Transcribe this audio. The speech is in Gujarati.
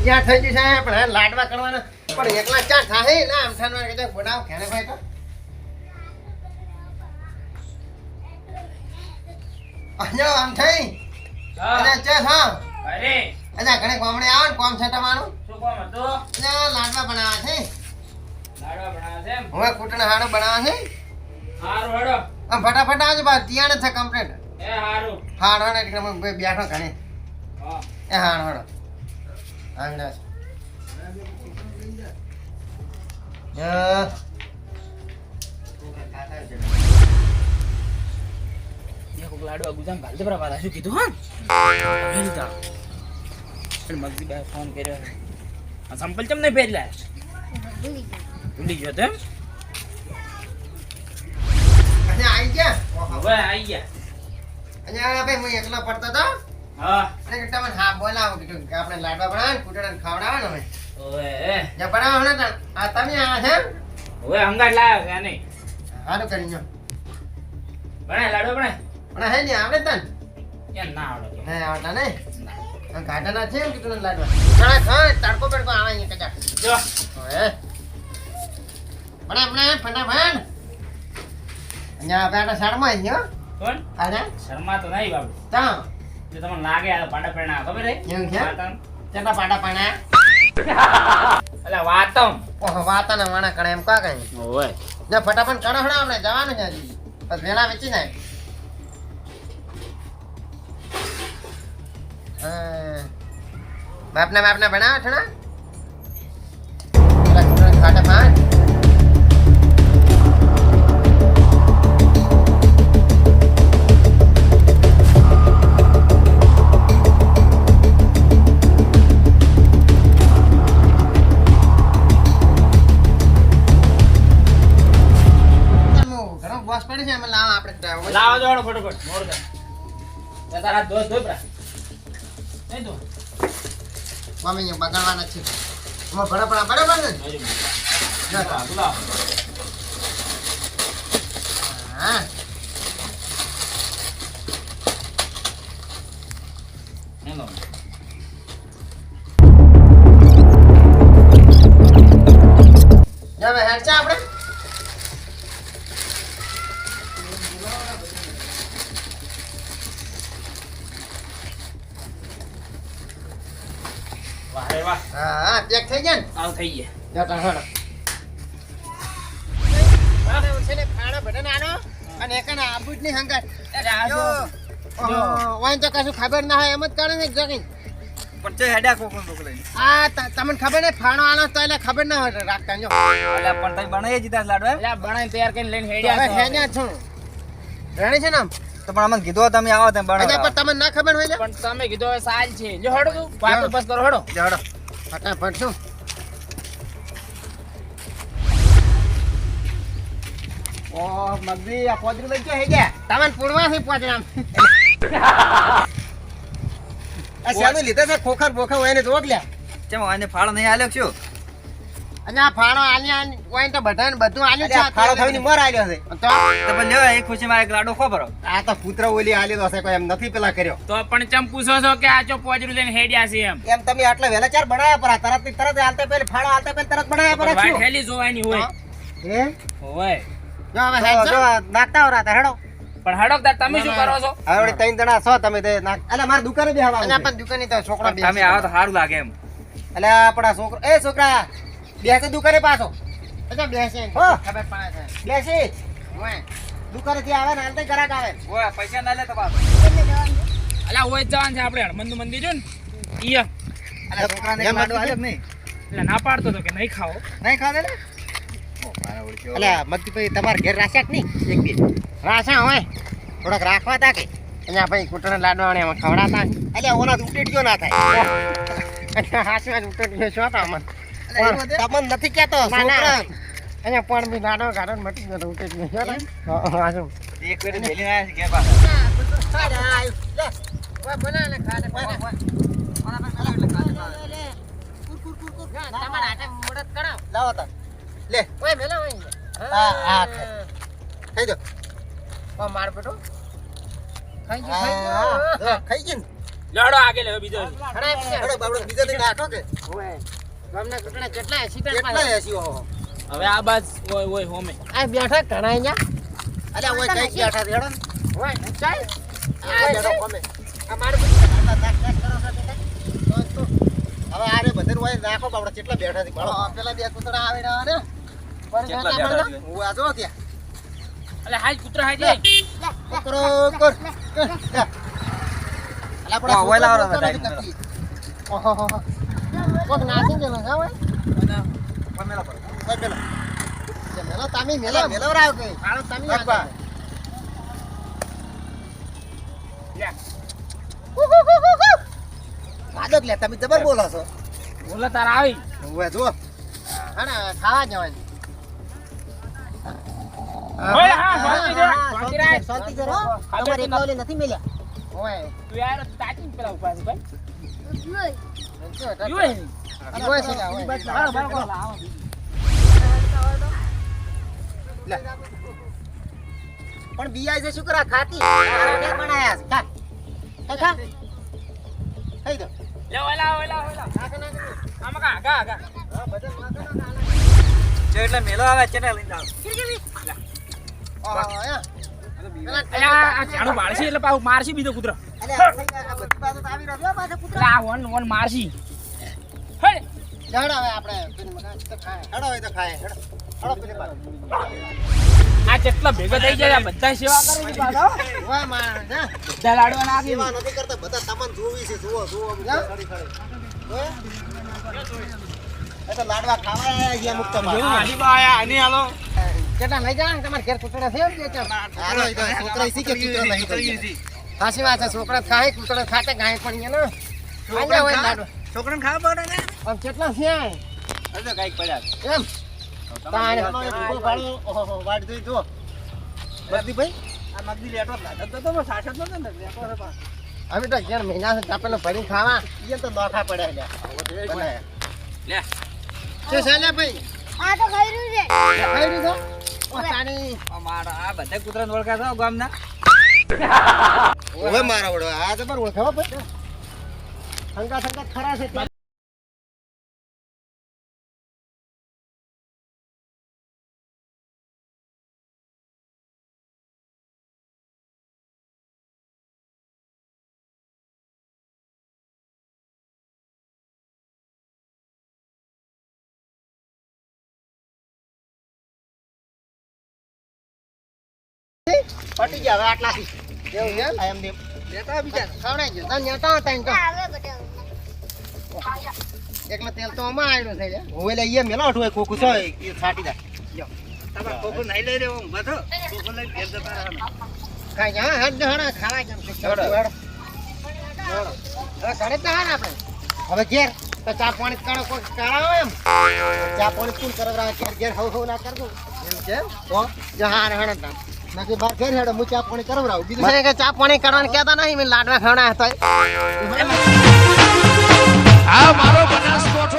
તૈયાર થઈ ગયું છે પણ હવે લાડવા કરવાના પણ એકલા ચા થાય ના આમ થાનો કે બનાવ ખેને ભાઈ તો અજો આમ થઈ અને ચા હા અરે અજા ઘણે ગામડે આવો ને કોમ છે તમારું શું કામ હતું? અજા લાડવા બનાવવા છે લાડવા બનાવે છે એમ? હવે કૂટણ હાડો બનાવવા છે હારું હેડો. આમ ફટાફટ આવજો બા તૈયાર છે કમ્પ્લીટ એ હારું. હાડ હાડ એટલે હું બેઠો ઘણે હા. એ હાડ હાડ આંગડા એક લાડવા ગુજામ ગાલ દે બરાબર શું કીધું હા? વેલી તા. પણ મગજી બે ફોન કર્યો. આ સંપલ ચમ નહીં પહેરલા? ભૂલી ગયો તેમ? અને આવી ગયા હવે આઈ ગયા. અને ભાઈ હું એકલો પડતો તો હા. અને કે તમને હા બોલાવો કીધું કે આપણે લાડવા બનાવે કૂટણ ખાવડાવવાનો હવે ઓએ જે બનાવો ને આ તમે આ છે હવે હંગાટ લાવ્યો છે નહીં. હારું કરી લો બને લાડવા બને. પણ હે ને આવડે તન કેમ ના આવડે? હે આવડતા ને આ ગાડાના છે ને કીધું લાડવા ઘણા ખાય તડકો બેડકો આવે અહીંયા કજા જો હે બને ફટાફટ અહીંયા બેટા સાડમાં અહીંયા કોણ? આને શર્મા તો નહીં બાબુ. તા જો તમને લાગે આ પાડા પેણા ખબર હે? એવું છે? વાતમ. ચટા પાટા પાણા અલા વાતમ. ઓહો વાતાના વાણા કરે એમ કા કઈ ઓય. જો ફટાફટ કરો હણા આપણે જવાનું છે હજી બસ વેલા વેચી જાય બાપના બનાવો છોડા ખાટા પાંચ બસ પડી છે એમાં લાવ આપણે લાવો જોડો ફટાફટ મોર દે. તે તારા દોસ્ત ધોપરા. નહીં તો. મમ્મી બગાડવાના છે એમાં બરાબર ને હજુ. ના લા લા. હા હેલો. હવે હેડચા આપણે વાહ રે વાહ. હા પેક થઈ ગયા ને આવ થઈ ગયા. જતા હડો છે ને ખાણા બટન આનો અને એકને આબુજ ની હંગાત અરે આ જો. વાઈન તો કશું ખબર ના હોય એમ જ કરે ને જગી પણ તે હેડા કોકો મોકલે. આ તમને ખબર ને ફાણો આનો તો એટલે ખબર ના હોય રાખતા જો અલા પણ તઈ બનાવી જીતા લાડવા. અલા બનાવીને તૈયાર કરીને લઈને હેડ્યા હવે હેન્યા છું રેણી છે ને આમ તો પણ અમને કીધું તમે આવો તમે એટલે બનાવો પણ તમને ના ખબર હોય ને પણ તમે કીધું હવે સાલ છે. જો હડો તું વાતો બસ કરો હડો. જડો ફટાફટ શું ઓ મગજી આ પોદરી લઈ ગયા હે ગયા તમને પૂરવાથી પહોંચરામ આ શાનું લીધા છે ખોખર બોખર હોય ને જોક લ્યા ચમ આને ફાળો નહીં આલ્યો છો અને આ ફાણો આલ્યા વાઈન તો બધાને બધું આલ્યું છે ફાળો થઈને મર આલ્યો છે તો તો પણ લેવા એક ખુશીમાં એક લાડો ખોબરો આ તો પુત્ર ઓલી આલ્યો હશે કોઈ એમ નથી પેલા કર્યો તો પણ ચમ પૂછો છો કે આ ચો પોજરું લઈને હેડ્યા છે એમ. એમ તમે આટલા વહેલા ચાર બનાવ્યા પર તરત ની તરત હાલતા પહેલે ફાળો હાલતા પહેલે તરત બનાવ્યા પર વાટ હેલી જોવાની હોય. હે હોય. જો હવે જો હેડ જો નાખતા હો રાતા હેડો પણ હડો તાર તમે શું કરો છો? હવે ત્રણ જણા છો તમે તે નાખ અલે માર દુકાને અને બેહવા પણ દુકાની તો છોકરા બે તમે આવો તો સારું લાગે એમ અલે આપણા છોકરો એ છોકરા બેસે દુકાને પાછો અચ્છા બેસે હો. ખબર પડે છે બેસી ઓય દુકાને થી આવે ને હાલતે ગ્રાહક આવે ઓય પૈસા ના લે તો પાછો અલા હોય જ જવાનું છે આપણે હનુમાનનું મંદિર છે ને ઈય. અલે છોકરાને એક લાડો આલ્યો કે નહીં એટલે ના પાડતો તો કે નહીં ખાઓ. નહીં ખાધે ને ઓ મારા ઓળખ્યો અલે મગજી ભાઈ તમારે ઘેર રાખ્યા કે નહીં એક બે રાખ્યા હોય થોડાક રાખવા તા કે અહીંયા ભાઈ કૂટણ લાડવા એમાં ખવડાતા અલે ઓના ઉટેડ્યો ના થાય હાસમાં ઉતરી શું હતા અમન તમને નથી કેતો ના, ના. છોકરા અહીંયા પણ બી લાડો ગાડો મટી ગયો ઉતરી ગયો ને હાસુ એક વેરી મેલી આયા છે કે પાછા ઓય બના ને ખાને તમારા હાથે મુહૂર્ત કરાવ લાવો તા લે ઓય મેલા ઓય હા, હા, ખાઈ દો ઓ માર બેટો ખાઈ હા, ગયો ખાઈ ગયું લડો આગળ હવે બીજો ખરા છે હેડો બાબડો બીજા દી નાખો કે ઓય ગામના કૂતરા કેટલા 80 કેટલા એસી હો હવે આ બાજ ઓય ઓય હોમે આ બેઠા ઘણા અહીંયા અલ્યા ઓય કઈ બેઠા છે હેડો ઓય ચાલ આ બેઠો કોમે આ મારું બધું તાક તાક કરો તો હવે આરે બધે ઓય નાખો બાબડો કેટલા બેઠા છે ભાળો પેલા બે કૂતરા આવે ને કેટલા બેઠા છે? હું આ જો કે અલે હાજ કૂતરા હાજ જાય કરો કર અલ્યા ઓય લાવો ઓહો કોક નાસી ગયો ના ઓય મેલા પર મેલા મેલો તમે મેલો રાવ કે કાળો તમે બાપા. આદક લે તમે જબર બોલો છો બોલા તાર આવી ઓય જો અને ખાવા જવાનું ઓય હા શાંતિ રે શાંતિ રે શાંતિ કરો ખાધો તમારે કે એકલા નથી મળ્યા ઓય તું યાર તાજી પેલા ઉભા છે ભાઈ ઓય યુએ ઓય છે ઓય બરાબર લે પણ બીઆઈ છે શું કરા ખાતી આને બનાયા છે ખા ખા થઈ દો લે ઓલા આમાં કા જો એટલે મેલો આવે ચેટા લઈને આવ અલ્યા આ ચાણું મારશી એટલે પાછું મારશી બીજો કૂતરો અલ્યા બધી બાજુ તો આવી રહ્યો પાછો પુત્ર એટલે આ વન મારશી હે જડ હવે આપણે પેલી મકાન તો ખાય હેડો હોય તો ખાય હેડો હેડો પેલી બાજુ આ જેટલા ભેગા થઈ જાય બધા સેવા કરે છે પાછો ઓય માં જા બધા લાડવા નાખી સેવા નથી કરતા બધા તમને જોવી છે જુઓ જુઓ જા. ખડી ઓય એ તો લાડવા ખાવા આયા છે અમુક તો બાર. આની હાલો કેટલા લઈ જા તમારે ઘેર કૂતરા છે એમ કે છે હાલો એ તો છોકરા શીખે કૂતરો નહીં થઈ હાસી વાત છે છોકરા ખાય કૂતરા ખાતે ગાય પણ એને આંજા હોય લાડો છોકરાને ખાવા પડે ને આમ કેટલા છે હજુ કઈક પડ્યા એમ તારે ભૂગોળ ભાડું ઓહો વાટ જોઈ જો બધી ભાઈ આ મગદી લેટો લાગતો તો સાચો જ નતો ને લેટો રે બા અમે તો ઘેર મહિના છે ચાપેલો ભરી ખાવા એ તો દોઠા પડ્યા લે બનાયા લે શું છે લે ભાઈ આ તો ખાઈ રહ્યું છે ખાઈ લીધો ઓ તાણી મારા આ બધા કૂતરાને ઓળખા છો ગામના ઓય મારા વડો આ જબર ઓળખાવા ભાઈ સંગા સંગા ખરા છે તે. પટી ગયા હવે આટલાથી એવું છે આ એમ લેતા બીજા ખવડાઈ ગયો તને નેતા હતા એમ તો આવે બધા એકલા તેલ તો આમાં આવ્યું છે લે હું એટલે અહીંયા મેલો અઠું કોકુ છે એ છાટી દે તમાર કોકુ નહીં લઈ રહ્યો હું બધો કોકુ લઈ ફેર જતા રહેવાનો ખાઈ જા હદ હણા ખાવા જેમ છે હેડો. હવે ઘરે તો હાર આપણે હવે ઘેર તો ચા પાણી કાઢો કોઈ કાઢાવો એમ ચા પાણી શું કરવા ઘેર ઘેર હવ હવ ના કરજો એમ છે તો જહાર હણતા નાકી બાર ઘેર હેડો હું ચા પાણી કરાવરાવ બીજું છે કે ચા પાણી કરવાનું કહેતા નહીં મેં લાડવા ખાવડા હતા આ મારો બનાસકોઠો